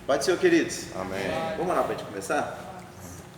Pode ser, queridos. Amém. Vamos orar para a gente começar?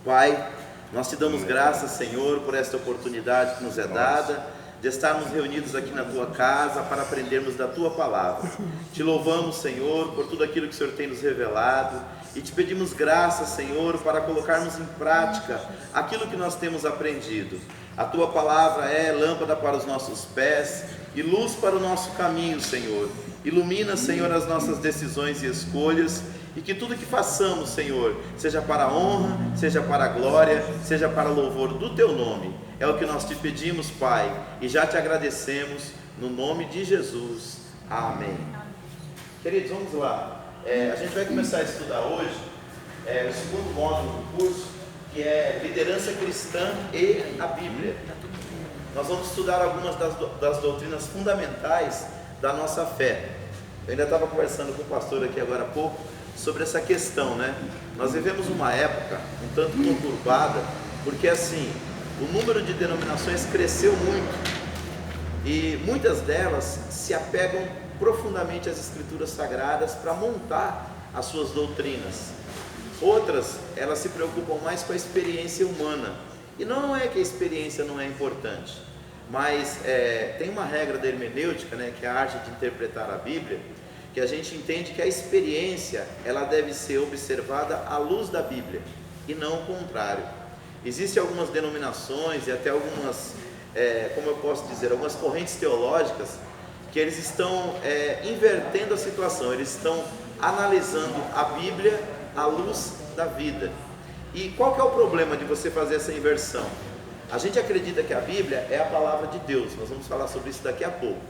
Pai, nós te damos graças, Senhor, por esta oportunidade que nos é dada de estarmos reunidos aqui na tua casa para aprendermos da tua palavra. Te louvamos, Senhor, por tudo aquilo que o Senhor tem nos revelado e te pedimos graça, Senhor, para colocarmos em prática aquilo que nós temos aprendido. A tua palavra é lâmpada para os nossos pés e luz para o nosso caminho, Senhor. Ilumina, Senhor, as nossas decisões e escolhas, e que tudo que façamos, Senhor, seja para a honra, seja para a glória, seja para o louvor do teu nome. É o que nós te pedimos, Pai, e já te agradecemos no nome de Jesus. Amém. Queridos, vamos lá. A gente vai começar a estudar hoje o segundo módulo do curso, que é liderança cristã e a Bíblia. Nós vamos estudar algumas das doutrinas fundamentais da nossa fé. Eu ainda estava conversando com o pastor aqui agora há pouco sobre essa questão, né? Nós vivemos uma época um tanto conturbada, porque assim, o número de denominações cresceu muito e muitas delas se apegam profundamente às escrituras sagradas para montar as suas doutrinas. Outras, elas se preocupam mais com a experiência humana, e não é que a experiência não é importante, mas tem uma regra da hermenêutica, né, que é a arte de interpretar a Bíblia, que a gente entende que a experiência ela deve ser observada à luz da Bíblia e não o contrário. Existem algumas denominações e até algumas, como eu posso dizer, algumas correntes teológicas que eles estão invertendo a situação, eles estão analisando a Bíblia à luz da vida. E qual que é o problema de você fazer essa inversão? A gente acredita que a Bíblia é a palavra de Deus, nós vamos falar sobre isso daqui a pouco.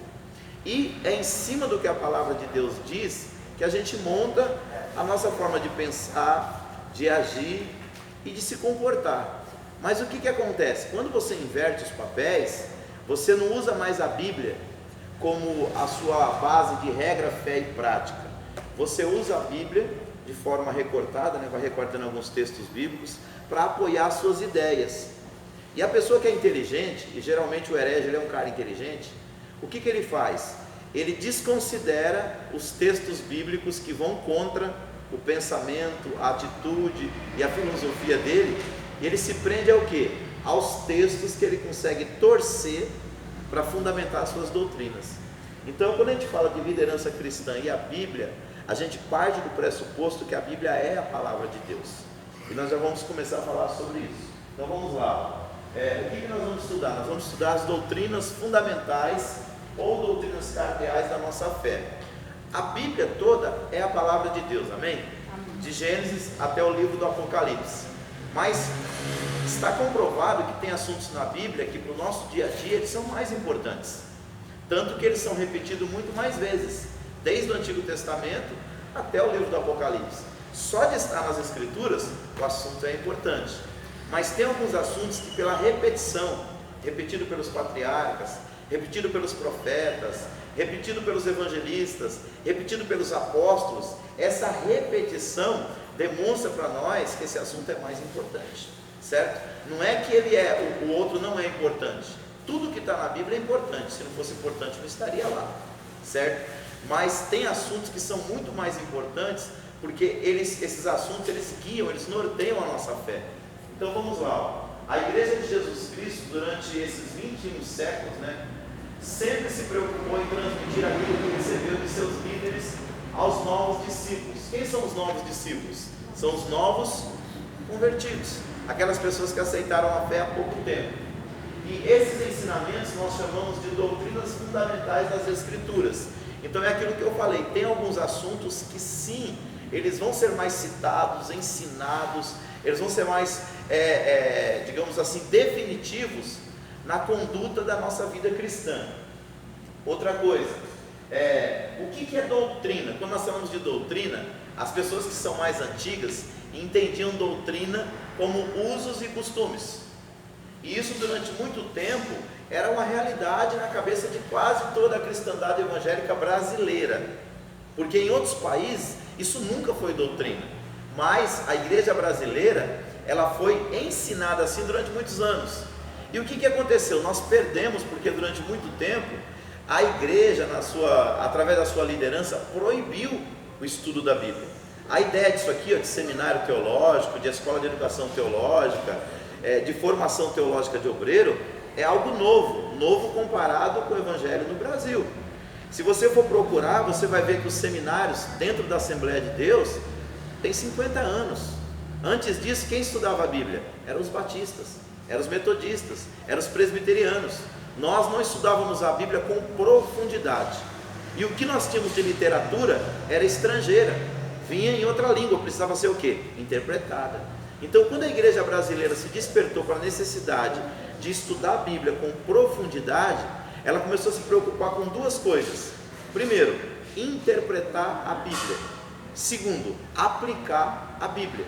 E é em cima do que a palavra de Deus diz que a gente monta a nossa forma de pensar, de agir e de se comportar. Mas o que acontece? Quando você inverte os papéis, você não usa mais a Bíblia como a sua base de regra, fé e prática. Você usa a Bíblia de forma recortada, né? Vai recortando alguns textos bíblicos para apoiar as suas ideias. E a pessoa que é inteligente, e geralmente o herege ele é um cara inteligente, o que ele faz? Ele desconsidera os textos bíblicos que vão contra o pensamento, a atitude e a filosofia dele, e ele se prende ao quê? Aos textos que ele consegue torcer para fundamentar as suas doutrinas. Então, quando a gente fala de liderança cristã e a Bíblia, a gente parte do pressuposto que a Bíblia é a palavra de Deus. E nós já vamos começar a falar sobre isso. Então vamos lá. O que nós vamos estudar? Nós vamos estudar as doutrinas fundamentais ou doutrinas cardeais da nossa fé. A Bíblia toda é a palavra de Deus, amém? De Gênesis até o livro do Apocalipse. Mas está comprovado que tem assuntos na Bíblia que para o nosso dia a dia eles são mais importantes. Tanto que eles são repetidos muito mais vezes, desde o Antigo Testamento até o livro do Apocalipse. Só de estar nas Escrituras, o assunto é importante. Mas tem alguns assuntos que pela repetição, repetido pelos patriarcas, repetido pelos profetas, repetido pelos evangelistas, repetido pelos apóstolos, essa repetição demonstra para nós que esse assunto é mais importante, certo? Não é que o outro não é importante. Tudo que está na Bíblia é importante, se não fosse importante não estaria lá, certo? Mas tem assuntos que são muito mais importantes, porque esses assuntos eles guiam, eles norteiam a nossa fé. Então vamos lá, a Igreja de Jesus Cristo durante esses 21 séculos, né, sempre se preocupou em transmitir aquilo que recebeu de seus líderes aos novos discípulos. Quem são os novos discípulos? São os novos convertidos, aquelas pessoas que aceitaram a fé há pouco tempo. E esses ensinamentos nós chamamos de doutrinas fundamentais das Escrituras. Então é aquilo que eu falei, tem alguns assuntos que sim, eles vão ser mais citados, ensinados, eles vão ser mais, digamos assim, definitivos na conduta da nossa vida cristã. Outra coisa, o que é doutrina? Quando nós falamos de doutrina, as pessoas que são mais antigas entendiam doutrina como usos e costumes. E isso durante muito tempo era uma realidade na cabeça de quase toda a cristandade evangélica brasileira, porque em outros países isso nunca foi doutrina, mas a igreja brasileira ela foi ensinada assim durante muitos anos. E o que aconteceu? Nós perdemos, porque durante muito tempo a igreja, através da sua liderança, proibiu o estudo da Bíblia. A ideia disso aqui, de seminário teológico, de escola de educação teológica, de formação teológica de obreiro, é algo novo comparado com o evangelho no Brasil. Se você for procurar, você vai ver que os seminários dentro da Assembleia de Deus têm 50 anos. Antes disso, quem estudava a Bíblia? Eram os batistas, eram os metodistas, eram os presbiterianos. Nós não estudávamos a Bíblia com profundidade, e o que nós tínhamos de literatura era estrangeira, vinha em outra língua, precisava ser o quê? Interpretada. Então, quando a igreja brasileira se despertou para a necessidade de estudar a Bíblia com profundidade, ela começou a se preocupar com duas coisas. Primeiro, interpretar a Bíblia. Segundo, aplicar a Bíblia.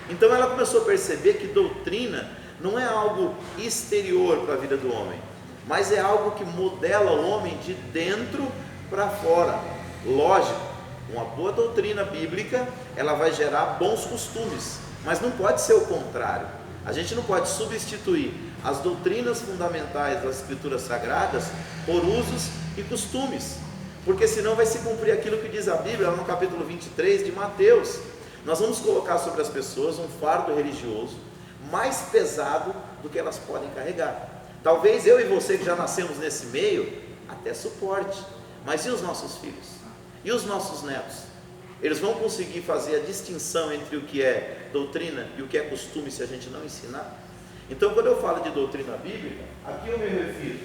Então ela começou a perceber que doutrina não é algo exterior para a vida do homem, mas é algo que modela o homem de dentro para fora. Lógico, uma boa doutrina bíblica, ela vai gerar bons costumes, mas não pode ser o contrário. A gente não pode substituir as doutrinas fundamentais das Escrituras Sagradas por usos e costumes, porque senão vai se cumprir aquilo que diz a Bíblia lá no capítulo 23 de Mateus. Nós vamos colocar sobre as pessoas um fardo religioso mais pesado do que elas podem carregar. Talvez eu e você que já nascemos nesse meio até suporte, mas e os nossos filhos? E os nossos netos? Eles vão conseguir fazer a distinção entre o que é doutrina e o que é costume se a gente não ensinar? Então, quando eu falo de doutrina bíblica, aqui eu me refiro,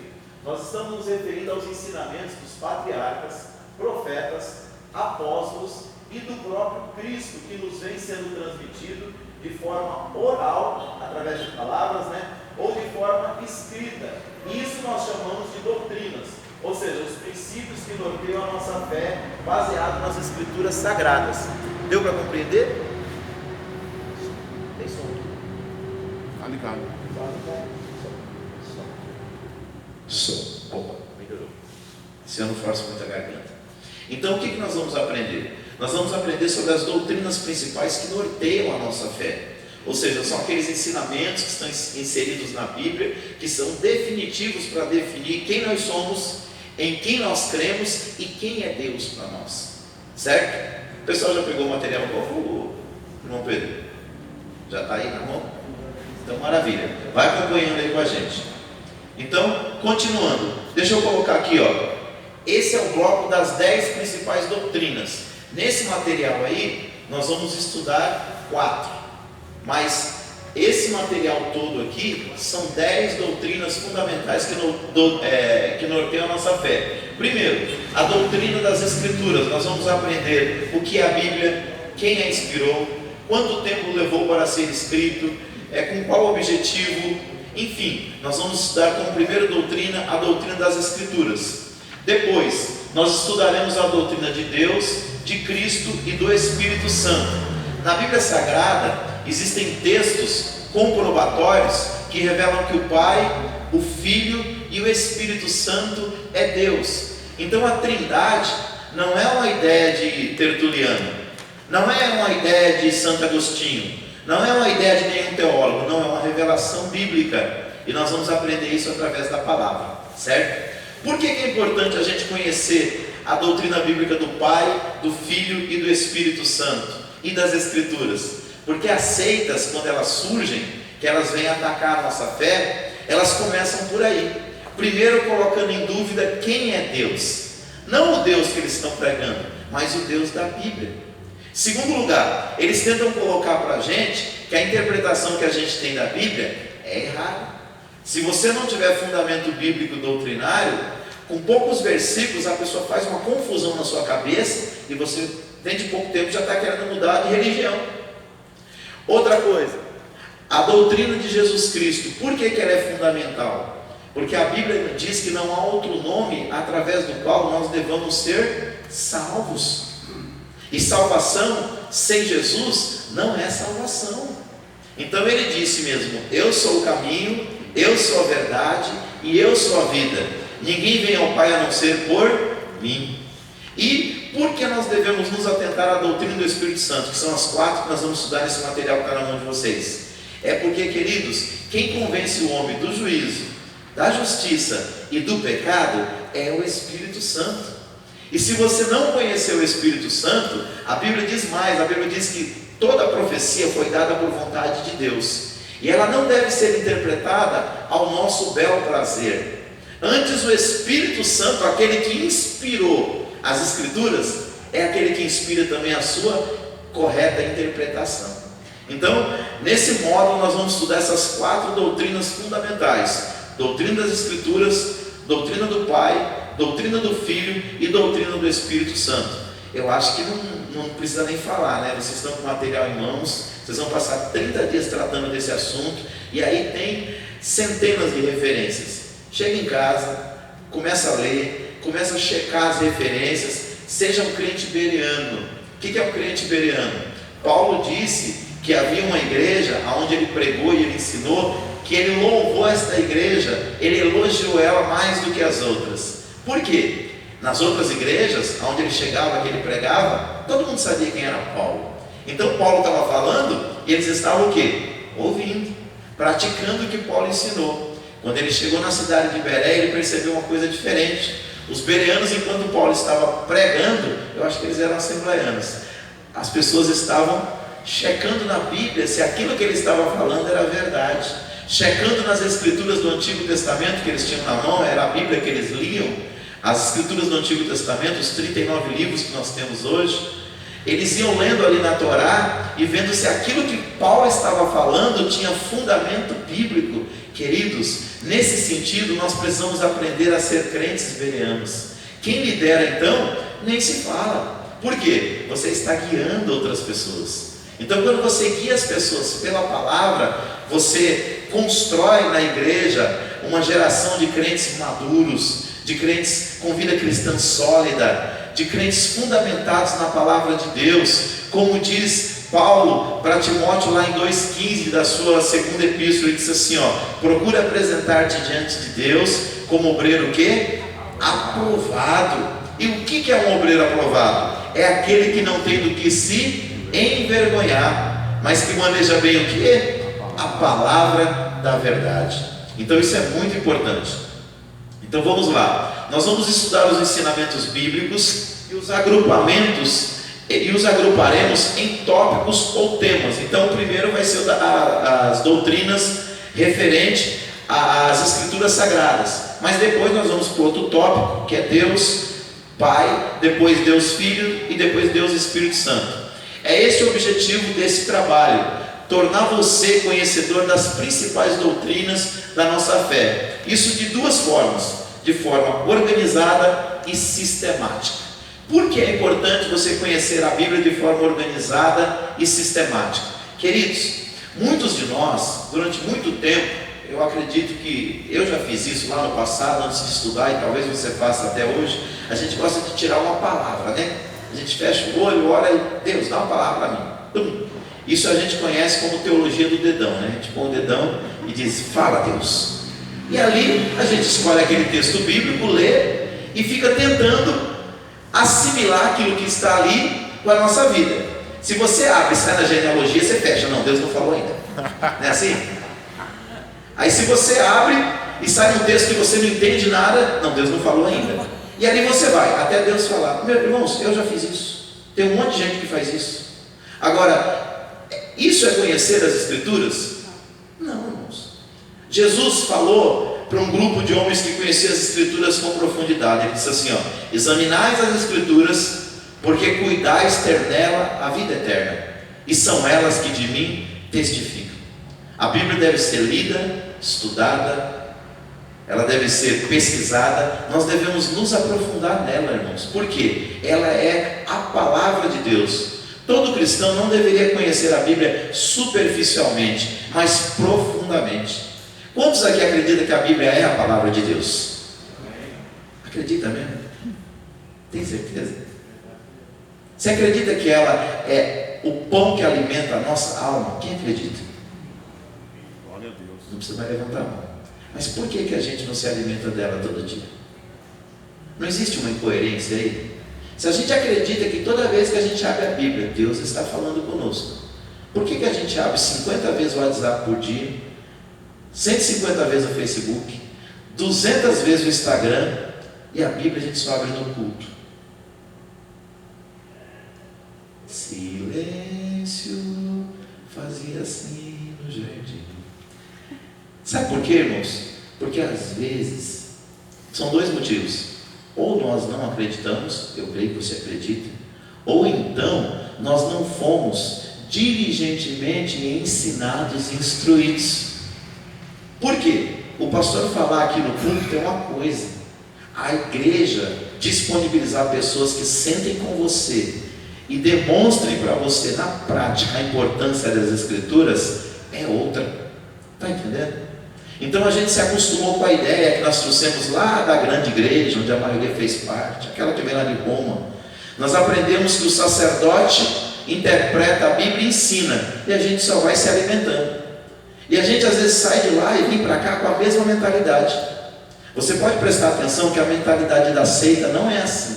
nós estamos nos referindo aos ensinamentos dos patriarcas, profetas, apóstolos e do próprio Cristo, que nos vem sendo transmitido de forma oral, através de palavras, ou de forma escrita. Isso nós chamamos de doutrinas, ou seja, os princípios que norteiam a nossa fé, baseado nas Escrituras Sagradas. Deu para compreender? Tem som? Tá ligado. Som. Opa, melhorou. Se eu não forço muita garganta. Então o que nós vamos aprender? Nós vamos aprender sobre as doutrinas principais que norteiam a nossa fé. Ou seja, são aqueles ensinamentos que estão inseridos na Bíblia, que são definitivos para definir quem nós somos, em quem nós cremos e quem é Deus para nós. Certo? O pessoal já pegou o material? Qual foi o irmão Pedro? Já está aí na mão? Então, maravilha. Vai acompanhando aí com a gente. Então, continuando. Deixa eu colocar aqui, esse é o bloco das 10 principais doutrinas. Nesse material aí, nós vamos estudar 4. Mas esse material todo aqui são 10 doutrinas fundamentais que norteiam a nossa fé. Primeiro, a doutrina das Escrituras. Nós vamos aprender o que é a Bíblia, quem a inspirou, quanto tempo levou para ser escrito, com qual objetivo. Enfim, nós vamos estudar como primeira doutrina a doutrina das Escrituras. Depois, nós estudaremos a doutrina de Deus, de Cristo e do Espírito Santo. Na Bíblia Sagrada existem textos comprobatórios que revelam que o Pai, o Filho e o Espírito Santo é Deus. Então a Trindade não é uma ideia de Tertuliano, não é uma ideia de Santo Agostinho, não é uma ideia de nenhum teólogo, não, é uma revelação bíblica, e nós vamos aprender isso através da palavra, certo? Por que é importante a gente conhecer a doutrina bíblica do Pai, do Filho e do Espírito Santo e das Escrituras? Porque as seitas, quando elas surgem, que elas vêm atacar a nossa fé, elas começam por aí. Primeiro colocando em dúvida quem é Deus. Não o Deus que eles estão pregando, mas o Deus da Bíblia. Segundo lugar, eles tentam colocar para a gente que a interpretação que a gente tem da Bíblia é errada. Se você não tiver fundamento bíblico doutrinário, com poucos versículos a pessoa faz uma confusão na sua cabeça e você, dentro de pouco tempo, já está querendo mudar de religião. Outra coisa, a doutrina de Jesus Cristo. Por que ela é fundamental? Porque a Bíblia diz que não há outro nome através do qual nós devamos ser salvos. E salvação sem Jesus não é salvação. Então ele disse mesmo: eu sou o caminho, eu sou a verdade e eu sou a vida. Ninguém vem ao Pai a não ser por mim. E por que nós devemos nos atentar à doutrina do Espírito Santo? Que são as 4 que nós vamos estudar nesse material que está na mão de vocês. É porque, queridos, quem convence o homem do juízo, da justiça e do pecado é o Espírito Santo. E se você não conhecer o Espírito Santo, a Bíblia diz mais, a Bíblia diz que toda a profecia foi dada por vontade de Deus, e ela não deve ser interpretada ao nosso bel prazer. Antes, o Espírito Santo, aquele que inspirou as Escrituras, é aquele que inspira também a sua correta interpretação. Então, nesse módulo nós vamos estudar essas 4 doutrinas fundamentais: doutrina das Escrituras, doutrina do Pai, doutrina do Filho e doutrina do Espírito Santo. Eu acho que não precisa nem falar, né? Vocês estão com o material em mãos, vocês vão passar 30 dias tratando desse assunto, e aí tem centenas de referências. Chega em casa, começa a ler, começa a checar as referências. Seja um crente bereano. O que é um crente bereano? Paulo disse que havia uma igreja onde ele pregou e ele ensinou, que ele louvou esta igreja, ele elogiou ela mais do que as outras. Por quê? Nas outras igrejas, onde ele chegava, que ele pregava, todo mundo sabia quem era Paulo. Então Paulo estava falando e eles estavam o quê? Ouvindo, praticando o que Paulo ensinou. Quando ele chegou na cidade de Beré, ele percebeu uma coisa diferente. Os bereanos, enquanto Paulo estava pregando, eu acho que eles eram assembleianos, as pessoas estavam checando na Bíblia se aquilo que ele estava falando era verdade, checando nas Escrituras do Antigo Testamento que eles tinham na mão, era a Bíblia que eles liam, as Escrituras do Antigo Testamento, os 39 livros que nós temos hoje. Eles iam lendo ali na Torá e vendo se aquilo que Paulo estava falando tinha fundamento bíblico. Queridos, nesse sentido nós precisamos aprender a ser crentes bereanos. Quem lidera então, nem se fala. Por quê? Você está guiando outras pessoas. Então quando você guia as pessoas pela palavra, você constrói na igreja uma geração de crentes maduros, de crentes com vida cristã sólida, de crentes fundamentados na palavra de Deus. Como diz Paulo para Timóteo lá em 2,15 da sua segunda epístola, ele diz assim, procura apresentar-te diante de Deus como obreiro o quê? Aprovado. E o que é um obreiro aprovado? É aquele que não tem do que se envergonhar, mas que maneja bem o quê? A palavra da verdade. Então isso é muito importante. Então vamos lá, nós vamos estudar os ensinamentos bíblicos e os agrupamentos, e os agruparemos em tópicos ou temas. Então o primeiro vai ser as doutrinas referente às Escrituras Sagradas, mas depois nós vamos para outro tópico, que é Deus Pai, depois Deus Filho e depois Deus Espírito Santo. É esse o objetivo desse trabalho: tornar você conhecedor das principais doutrinas da nossa fé. Isso de duas formas: de forma organizada e sistemática. Por que é importante você conhecer a Bíblia de forma organizada e sistemática? Queridos, muitos de nós, durante muito tempo, eu acredito que eu já fiz isso lá no passado, antes de estudar, e talvez você faça até hoje, a gente gosta de tirar uma palavra, né? A gente fecha o olho, ora e Deus, dá uma palavra para mim. Isso a gente conhece como teologia do dedão, né? A gente põe o dedão e diz, fala Deus. E ali a gente escolhe aquele texto bíblico, lê e fica tentando assimilar aquilo que está ali com a nossa vida. Se você abre e sai na genealogia, você fecha, não, Deus não falou ainda. Não é assim? Aí se você abre e sai um texto que você não entende nada, não, Deus não falou ainda. E ali você vai, até Deus falar. Meus irmãos, eu já fiz isso. Tem um monte de gente que faz isso. Agora, isso é conhecer as Escrituras? Não, irmãos. Jesus falou para um grupo de homens que conheciam as Escrituras com profundidade. Ele disse assim, examinais as Escrituras, porque cuidais ter nela a vida eterna, e são elas que de mim testificam. A Bíblia deve ser lida, estudada, ela deve ser pesquisada. Nós devemos nos aprofundar nela, irmãos, porque ela é a palavra de Deus. Todo cristão não deveria conhecer a Bíblia superficialmente, mas profundamente. Quantos aqui acreditam que a Bíblia é a palavra de Deus? Acredita mesmo? Tem certeza? Você acredita que ela é o pão que alimenta a nossa alma? Quem acredita? Glória a Deus. Não precisa mais levantar a mão. Mas por que a gente não se alimenta dela todo dia? Não existe uma incoerência aí? Se a gente acredita que toda vez que a gente abre a Bíblia, Deus está falando conosco, por que a gente abre 50 vezes o WhatsApp por dia, 150 vezes o Facebook, 200 vezes o Instagram, E a Bíblia a gente só abre no culto. Silêncio fazia assim no jardim. Sabe por quê, irmãos? Porque às vezes, são dois motivos. Ou nós não acreditamos, eu creio que você acredita, ou então nós não fomos diligentemente ensinados e instruídos. Por quê? O pastor falar aqui no púlpito é uma coisa, a igreja disponibilizar pessoas que sentem com você e demonstrem para você na prática a importância das escrituras é outra. Está entendendo? Então a gente se acostumou com a ideia que nós trouxemos lá da grande igreja, onde a maioria fez parte, aquela que vem lá de Roma. Nós aprendemos que o sacerdote interpreta a Bíblia e ensina, e a gente só vai se alimentando. E a gente às vezes sai de lá e vem para cá com a mesma mentalidade. Você pode prestar atenção que a mentalidade da seita não é assim.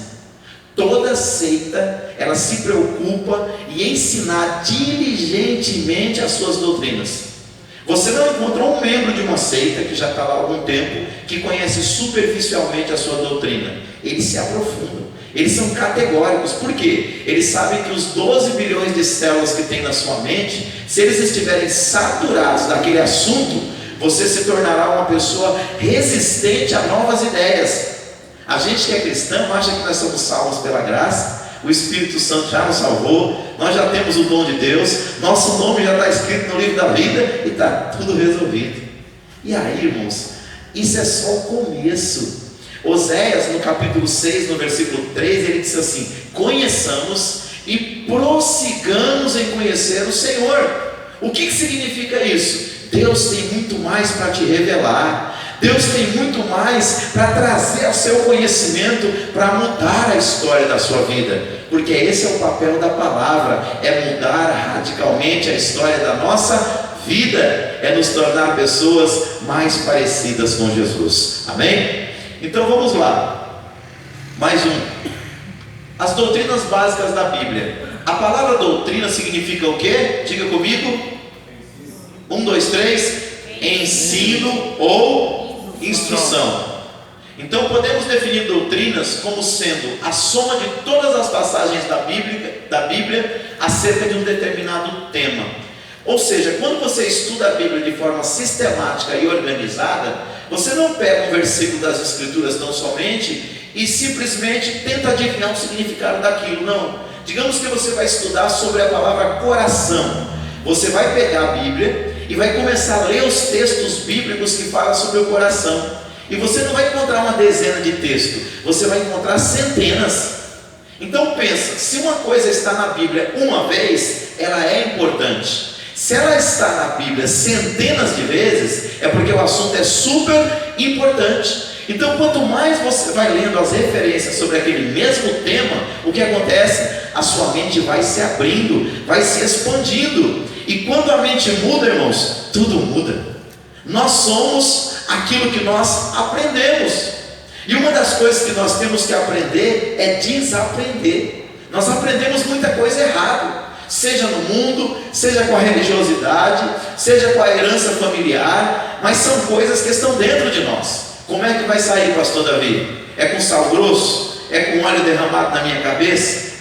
Toda seita, ela se preocupa em ensinar diligentemente as suas doutrinas. Você não encontrou um membro de uma seita que já está lá há algum tempo, que conhece superficialmente a sua doutrina. Eles se aprofundam, eles são categóricos. Por quê? Eles sabem que os 12 bilhões de células que tem na sua mente, se eles estiverem saturados daquele assunto, você se tornará uma pessoa resistente a novas ideias. A gente que é cristão acha que nós somos salvos pela graça, o Espírito Santo já nos salvou, nós já temos o dom de Deus, nosso nome já está escrito no livro da vida e está tudo resolvido. E aí, irmãos, isso é só o começo. Oséias, no capítulo 6, no versículo 3, ele diz assim: conheçamos e prossigamos em conhecer o Senhor. O que significa isso? Deus tem muito mais para te revelar. Deus tem muito mais para trazer ao seu conhecimento, para mudar a história da sua vida, porque esse é o papel da palavra, é mudar radicalmente a história da nossa vida, é nos tornar pessoas mais parecidas com Jesus. Amém? Então vamos lá, mais um. As doutrinas básicas da Bíblia. A palavra doutrina significa o quê? Diga comigo. 1, 2, 3. Ensino ou instrução. Então podemos definir doutrinas como sendo a soma de todas as passagens da Bíblia acerca de um determinado tema. Ou seja, quando você estuda a Bíblia de forma sistemática e organizada, você não pega um versículo das Escrituras tão somente e simplesmente tenta adivinhar o significado daquilo. Não. Digamos que você vai estudar sobre a palavra coração. Você vai pegar a Bíblia e vai começar a ler os textos bíblicos que falam sobre o coração. E você não vai encontrar uma dezena de textos, você vai encontrar centenas. Então pensa, se uma coisa está na Bíblia uma vez, ela é importante. Se ela está na Bíblia centenas de vezes, é porque o assunto é super importante. Então quanto mais você vai lendo as referências sobre aquele mesmo tema, o que acontece? A sua mente vai se abrindo, vai se expandindo. E quando a mente muda, irmãos, tudo muda. Nós somos aquilo que nós aprendemos. E uma das coisas que nós temos que aprender é desaprender. Nós aprendemos muita coisa errada, seja no mundo, seja com a religiosidade, seja com a herança familiar, mas são coisas que estão dentro de nós. Como é que vai sair, pastor Davi? É com sal grosso? É com óleo derramado na minha cabeça?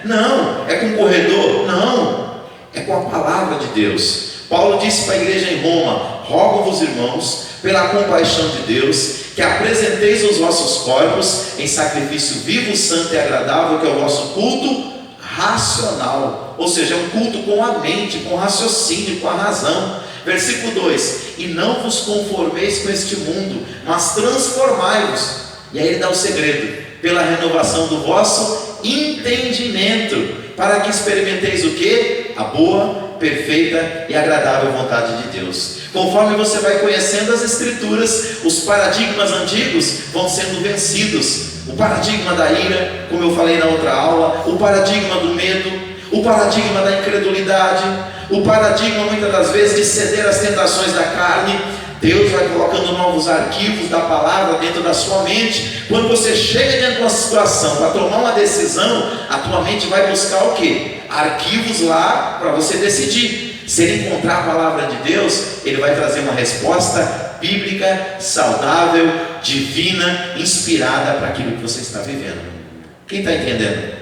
Não. É com corredor? Não. É com a palavra de Deus. Paulo disse para a igreja em Roma: rogo-vos, irmãos, pela compaixão de Deus, que apresenteis os vossos corpos em sacrifício vivo, santo e agradável, que é o vosso culto racional. Ou seja, é um culto com a mente, com raciocínio, com a razão. Versículo 2: e não vos conformeis com este mundo, mas transformai-vos. E aí ele dá o segredo: pela renovação do vosso entendimento, para que experimenteis o que? A boa, perfeita e agradável vontade de Deus. Conforme você vai conhecendo as Escrituras, os paradigmas antigos vão sendo vencidos. O paradigma da ira, como eu falei na outra aula, o paradigma do medo, o paradigma da incredulidade, o paradigma muitas das vezes de ceder às tentações da carne. Deus vai colocando novos arquivos da palavra dentro da sua mente. Quando você chega dentro de uma situação para tomar uma decisão, a tua mente vai buscar o quê? Arquivos lá para você decidir. Se ele encontrar a palavra de Deus, ele vai trazer uma resposta bíblica, saudável, divina, inspirada para aquilo que você está vivendo. Quem está entendendo?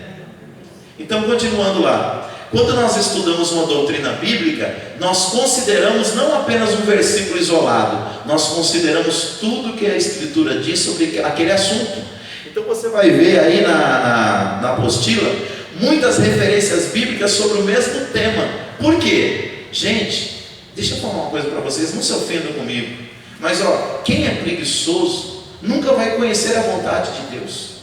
Então, continuando lá. Quando nós estudamos uma doutrina bíblica, nós consideramos não apenas um versículo isolado, nós consideramos tudo que a Escritura diz sobre aquele assunto. Então você vai ver aí na apostila muitas referências bíblicas sobre o mesmo tema. Por quê? Gente, deixa eu falar uma coisa para vocês, não se ofendam comigo, mas quem é preguiçoso nunca vai conhecer a vontade de Deus.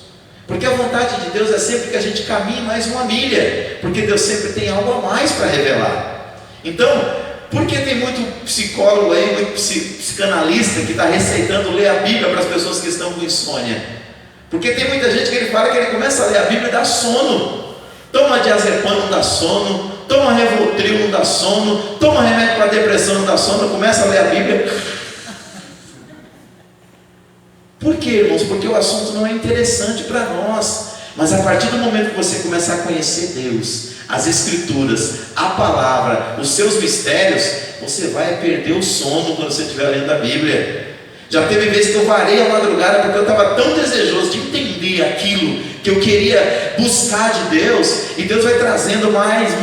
Porque a vontade de Deus é sempre que a gente caminhe mais uma milha, porque Deus sempre tem algo a mais para revelar. Então, por que tem muito psicólogo aí, muito psicanalista que está receitando ler a Bíblia para as pessoas que estão com insônia? Porque tem muita gente que ele fala que ele começa a ler a Bíblia e dá sono. Toma diazepam, não dá sono. Toma Rivotril, não dá sono. Toma remédio para depressão, não dá sono. Começa a ler a Bíblia. Por quê, irmãos? Porque o assunto não é interessante para nós. Mas a partir do momento que você começar a conhecer Deus, as Escrituras, a palavra, os seus mistérios, você vai perder o sono quando você estiver lendo a Bíblia. Já teve vezes que eu varei a madrugada porque eu estava tão desejoso de entender aquilo que eu queria buscar de Deus, e Deus vai trazendo mais,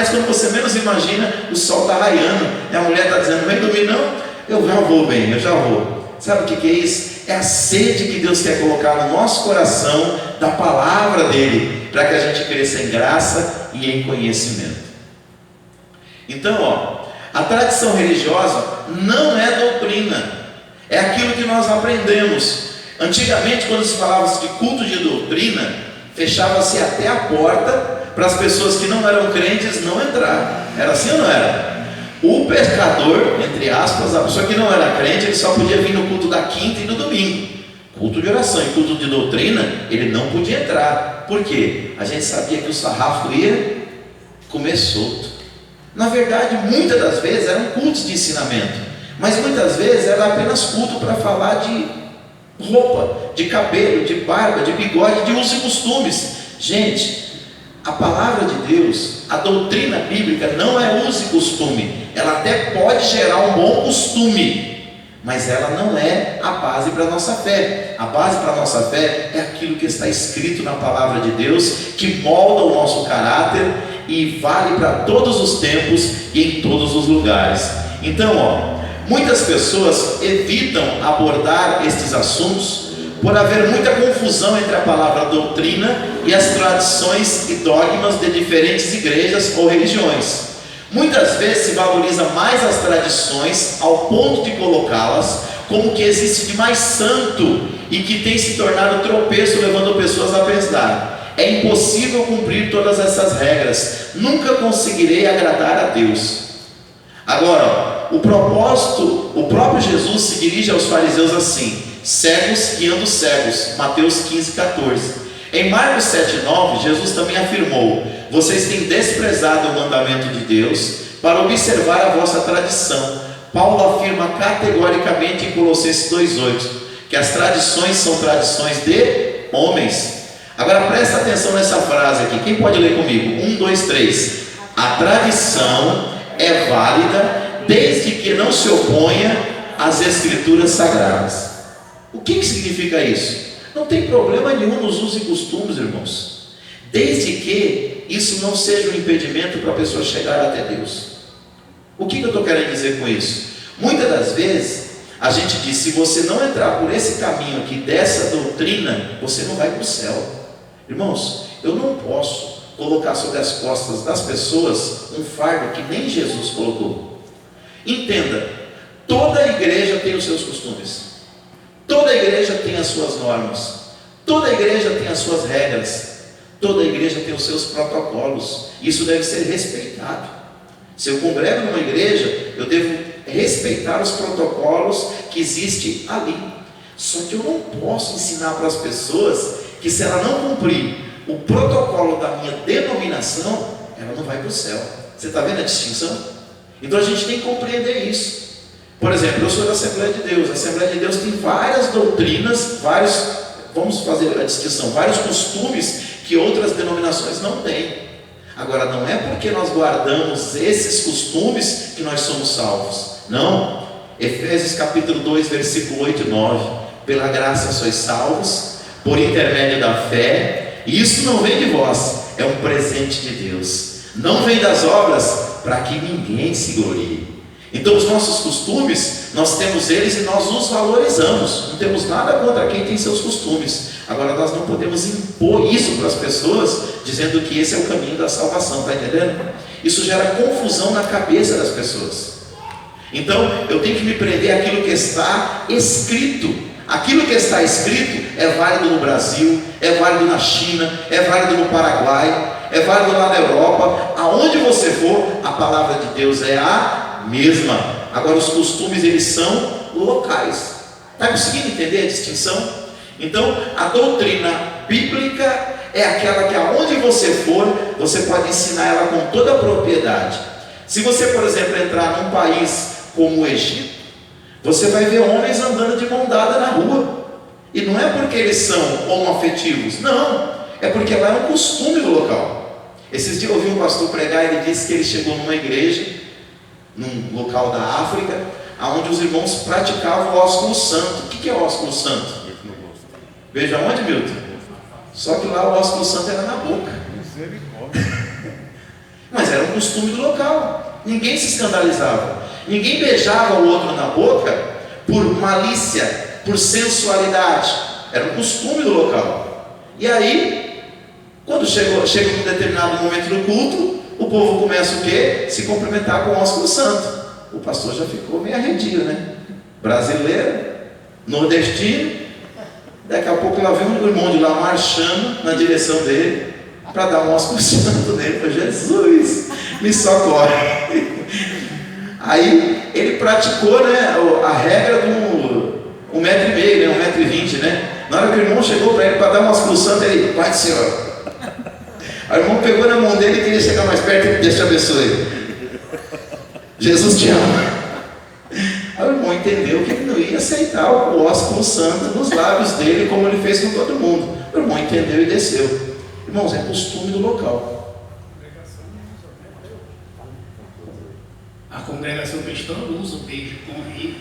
quando você menos imagina, o sol está raiando, e a mulher está dizendo, vem dormir não? Eu já vou bem, eu já vou. Sabe o que é isso? É a sede que Deus quer colocar no nosso coração da palavra dele, para que a gente cresça em graça e em conhecimento. Então, a tradição religiosa não é doutrina, é aquilo que nós aprendemos. Antigamente, quando se falava de culto de doutrina, fechava-se até a porta para as pessoas que não eram crentes não entrar. Era assim ou não era? O pecador, entre aspas, a pessoa que não era crente, ele só podia vir no culto da quinta e no domingo. Culto de oração e culto de doutrina, ele não podia entrar. Por quê? A gente sabia que o sarrafo ia comer solto. Na verdade, muitas das vezes eram cultos de ensinamento, mas muitas vezes era apenas culto para falar de roupa, de cabelo, de barba, de bigode, de usos e costumes. Gente, a palavra de Deus, a doutrina bíblica não é uso e costume. Ela até pode gerar um bom costume, mas ela não é a base para a nossa fé. A base para a nossa fé é aquilo que está escrito na palavra de Deus, que molda o nosso caráter e vale para todos os tempos e em todos os lugares. Então, muitas pessoas evitam abordar estes assuntos por haver muita confusão entre a palavra doutrina e as tradições e dogmas de diferentes igrejas ou religiões. Muitas vezes se valoriza mais as tradições ao ponto de colocá-las como que existe de mais santo e que tem se tornado tropeço, levando pessoas a pensar: é impossível cumprir todas essas regras, nunca conseguirei agradar a Deus. Agora, o próprio Jesus se dirige aos fariseus assim: cegos guiando cegos, Mateus 15:14. Em Marcos 7:9, Jesus também afirmou: vocês têm desprezado o mandamento de Deus para observar a vossa tradição. Paulo afirma categoricamente em Colossenses 2:8 que as tradições são tradições de homens. Agora presta atenção nessa frase aqui, quem pode ler comigo? 1, 2, 3. A tradição é válida desde que não se oponha às escrituras sagradas. O que significa isso? Não tem problema nenhum nos usos e costumes, irmãos, desde que isso não seja um impedimento para a pessoa chegar até Deus. O que eu estou querendo dizer com isso? Muitas das vezes a gente diz: se você não entrar por esse caminho aqui, dessa doutrina, você não vai para o céu. Irmãos, eu não posso colocar sobre as costas das pessoas um fardo que nem Jesus colocou. Entenda, toda igreja tem os seus costumes, toda igreja tem as suas normas, toda igreja tem as suas regras, toda igreja tem os seus protocolos. Isso deve ser respeitado. Se eu congrego numa igreja, eu devo respeitar os protocolos que existem ali. Só que eu não posso ensinar para as pessoas que se ela não cumprir o protocolo da minha denominação, ela não vai para o céu. Você está vendo a distinção? Então a gente tem que compreender isso. Por exemplo, eu sou da Assembleia de Deus. A Assembleia de Deus tem várias doutrinas, vamos fazer a distinção, vários costumes que outras denominações não têm. Agora, não é porque nós guardamos esses costumes que nós somos salvos. Não. Efésios capítulo 2, versículo 8 e 9. Pela graça sois salvos, por intermédio da fé, e isso não vem de vós, é um presente de Deus, não vem das obras, para que ninguém se glorie. Então os nossos costumes, nós temos eles e nós os valorizamos, não temos nada contra quem tem seus costumes. Agora nós não podemos impor isso para as pessoas, dizendo que esse é o caminho da salvação, está entendendo? Isso gera confusão na cabeça das pessoas. Então eu tenho que me prender àquilo que está escrito. Aquilo que está escrito é válido no Brasil, é válido na China, é válido no Paraguai, é válido lá na Europa. Aonde você for, a palavra de Deus é a mesma. Agora os costumes, eles são locais. Está conseguindo entender a distinção? Então a doutrina bíblica é aquela que aonde você for, você pode ensinar ela com toda a propriedade. Se você, por exemplo, entrar num país como o Egito, você vai ver homens andando de mão dada na rua. E não é porque eles são homoafetivos, não, é porque lá é um costume do local. Esses dias eu ouvi um pastor pregar, ele disse que ele chegou numa igreja, num local da África, onde os irmãos praticavam o ósculo santo. O que é o ósculo santo? Veja onde, Milton? Só que lá o ósculo santo era na boca. Mas era um costume do local. Ninguém se escandalizava. Ninguém beijava o outro na boca por malícia, por sensualidade. Era um costume do local. E aí, quando chega um determinado momento do culto, o povo começa o quê? Se cumprimentar com o ósculo santo. O pastor já ficou meio arredio, né? Brasileiro, nordestino. Daqui a pouco lá vem um irmão de lá marchando na direção dele para dar um ósculo santo nele. Falei, Jesus, me socorre. Aí ele praticou, né, a regra do 1,5 m, né, 1,20 m, né? Na hora que o irmão chegou para ele para dar um ósculo santo, ele, Pai do Senhor. Aí o irmão pegou na mão dele e queria chegar mais perto e Deus te abençoe. Jesus te ama. Aí o irmão entendeu que ele não ia aceitar o ósculo santo nos lábios dele, como ele fez com todo mundo. O irmão entendeu e desceu. Irmãos, é costume do local. A congregação cristã usa o beijo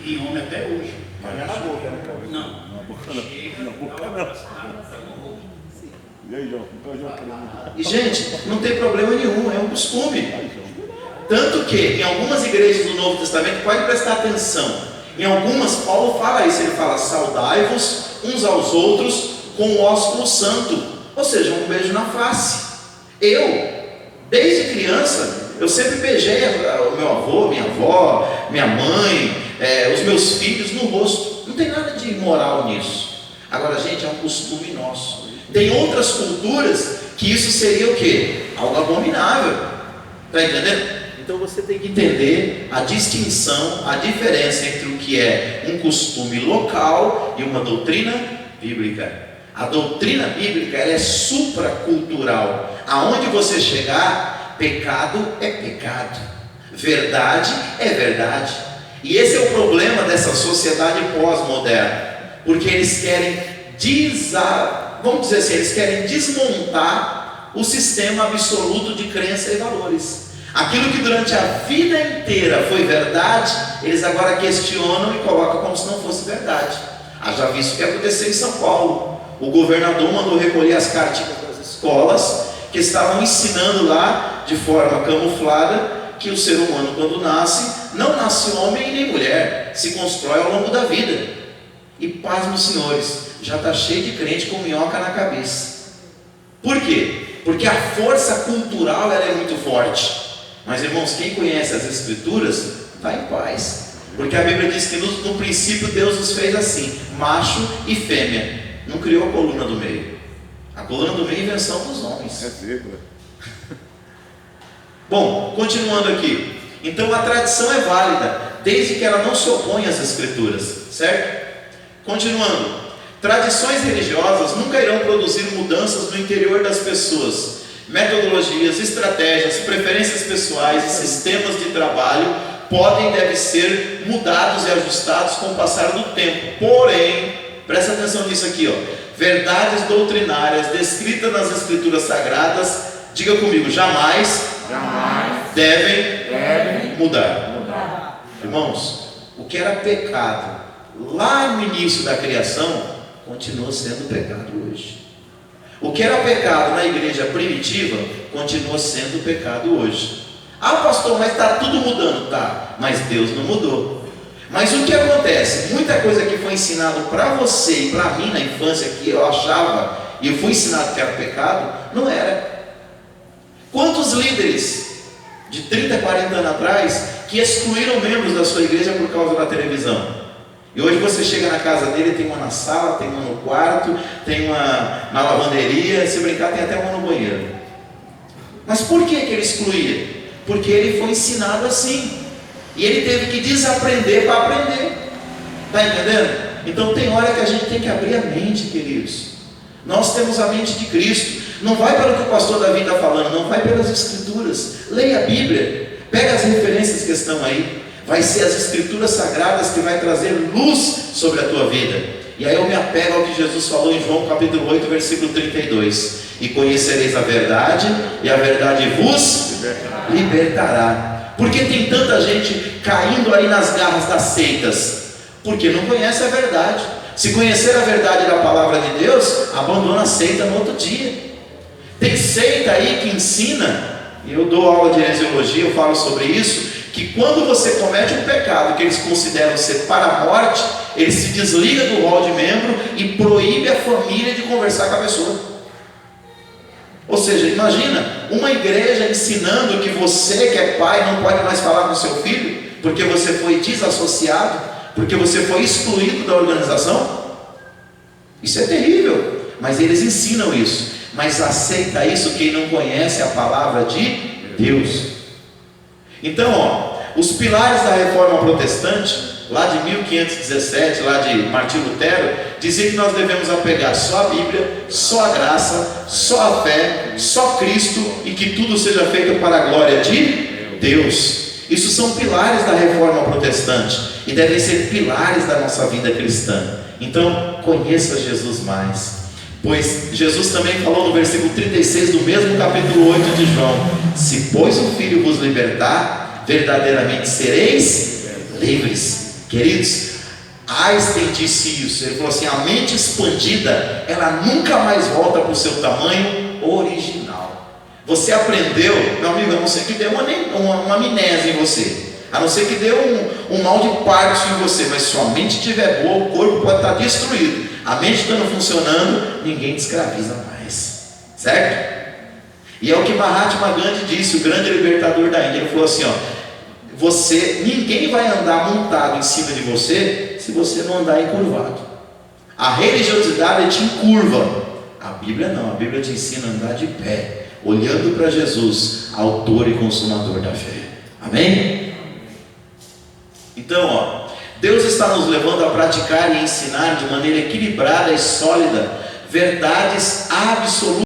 em homem até hoje. Mas é na boca, né? Não. Na boca não. Chega, Na boca dá uma não. abraçada, tá no rosto. E aí, João? Então, João, queremos... E gente, não tem problema nenhum, é um costume. Tanto que em algumas igrejas do Novo Testamento, pode prestar atenção, em algumas Paulo fala isso, ele fala, saudai-vos uns aos outros com o ósculo santo, ou seja, um beijo na face. Eu, desde criança, eu sempre beijei o meu avô, minha avó, minha mãe, os meus filhos no rosto. Não tem nada de imoral nisso. Agora, gente, é um costume nosso. Tem outras culturas que isso seria o quê? Algo abominável. Está entendendo? Então você tem que entender a distinção, a diferença entre o que é um costume local e uma doutrina bíblica. A doutrina bíblica, ela é supracultural. Aonde você chegar, pecado é pecado, verdade é verdade. E esse é o problema dessa sociedade pós-moderna, porque eles querem vamos dizer assim, eles querem desmontar o sistema absoluto de crença e valores. Aquilo que durante a vida inteira foi verdade, eles agora questionam e colocam como se não fosse verdade. Já visto o que aconteceu em São Paulo. O governador mandou recolher as cartilhas das escolas que estavam ensinando lá, de forma camuflada, que o ser humano, quando nasce, não nasce homem nem mulher, se constrói ao longo da vida. E paz meus senhores, já está cheio de crente com minhoca na cabeça. Por quê? Porque a força cultural, ela é muito forte. Mas irmãos, quem conhece as Escrituras, está em paz. Porque a Bíblia diz que no princípio Deus nos fez assim, macho e fêmea. Não criou a coluna do meio. A coluna do meio é invenção dos homens. É seco, Bom, continuando aqui. Então a tradição é válida, desde que ela não se oponha às Escrituras, certo? Continuando. Tradições religiosas nunca irão produzir mudanças no interior das pessoas. Metodologias, estratégias, preferências pessoais e sistemas de trabalho podem e devem ser mudados e ajustados com o passar do tempo. Porém, presta atenção nisso aqui, verdades doutrinárias descritas nas Escrituras Sagradas, diga comigo, jamais devem mudar. Irmãos, o que era pecado lá no início da criação, continua sendo pecado hoje. O que era pecado na igreja primitiva, continua sendo pecado hoje. Ah, pastor, mas está tudo mudando. Tá, mas Deus não mudou. Mas o que acontece? Muita coisa que foi ensinado para você e para mim na infância, que eu achava, e eu fui ensinado que era pecado, não era. Quantos líderes de 30, 40 anos atrás que excluíram membros da sua igreja por causa da televisão? E hoje você chega na casa dele, tem uma na sala, tem uma no quarto, tem uma na lavanderia, se brincar tem até uma no banheiro. Mas por que ele excluía? Porque ele foi ensinado assim, e ele teve que desaprender para aprender. Está entendendo? Então tem hora que a gente tem que abrir a mente, queridos. Nós temos a mente de Cristo. Não vai pelo que o pastor Davi está falando, não vai pelas escrituras. Leia a Bíblia, pega as referências que estão aí. Vai ser as escrituras sagradas que vai trazer luz sobre a tua vida. E aí eu me apego ao que Jesus falou em João capítulo 8, versículo 32. E conhecereis a verdade, e a verdade vos libertará. Por que tem tanta gente caindo aí nas garras das seitas? Porque não conhece a verdade. Se conhecer a verdade da palavra de Deus, abandona a seita no outro dia. Tem seita aí que ensina, e eu dou aula de heresiologia, eu falo sobre isso, que quando você comete um pecado que eles consideram ser para a morte, ele se desliga do rol de membro e proíbe a família de conversar com a pessoa. Ou seja, imagina uma igreja ensinando que você que é pai não pode mais falar com seu filho, porque você foi desassociado, porque você foi excluído da organização. Isso é terrível, mas eles ensinam isso. Mas aceita isso quem não conhece a palavra de Deus. Então, os pilares da reforma protestante, lá de 1517, lá de Martim Lutero, dizia que nós devemos apegar só a Bíblia, só a graça, só a fé, só Cristo, e que tudo seja feito para a glória de Deus. Isso são pilares da reforma protestante, e devem ser pilares da nossa vida cristã. Então, conheça Jesus mais. Pois Jesus também falou no versículo 36 do mesmo capítulo 8 de João: se pois o Filho vos libertar, verdadeiramente sereis livres. Queridos, Einstein disse isso. Ele falou assim: a mente expandida, ela nunca mais volta para o seu tamanho original. Você aprendeu, meu amigo, a não ser que deu uma amnésia em você, a não ser que deu um mal de Parkinson em você, mas se sua mente estiver boa, o corpo pode estar destruído. A mente estando funcionando, ninguém te escraviza mais, certo? E é o que Mahatma Gandhi disse, o grande libertador da Índia. Ele falou assim: ninguém vai andar montado em cima de você se você não andar encurvado. A religiosidade te encurva, a Bíblia não. A Bíblia te ensina a andar de pé, olhando para Jesus, autor e consumador da fé. Amém? Então, Deus está nos levando a praticar e ensinar de maneira equilibrada e sólida verdades absolutas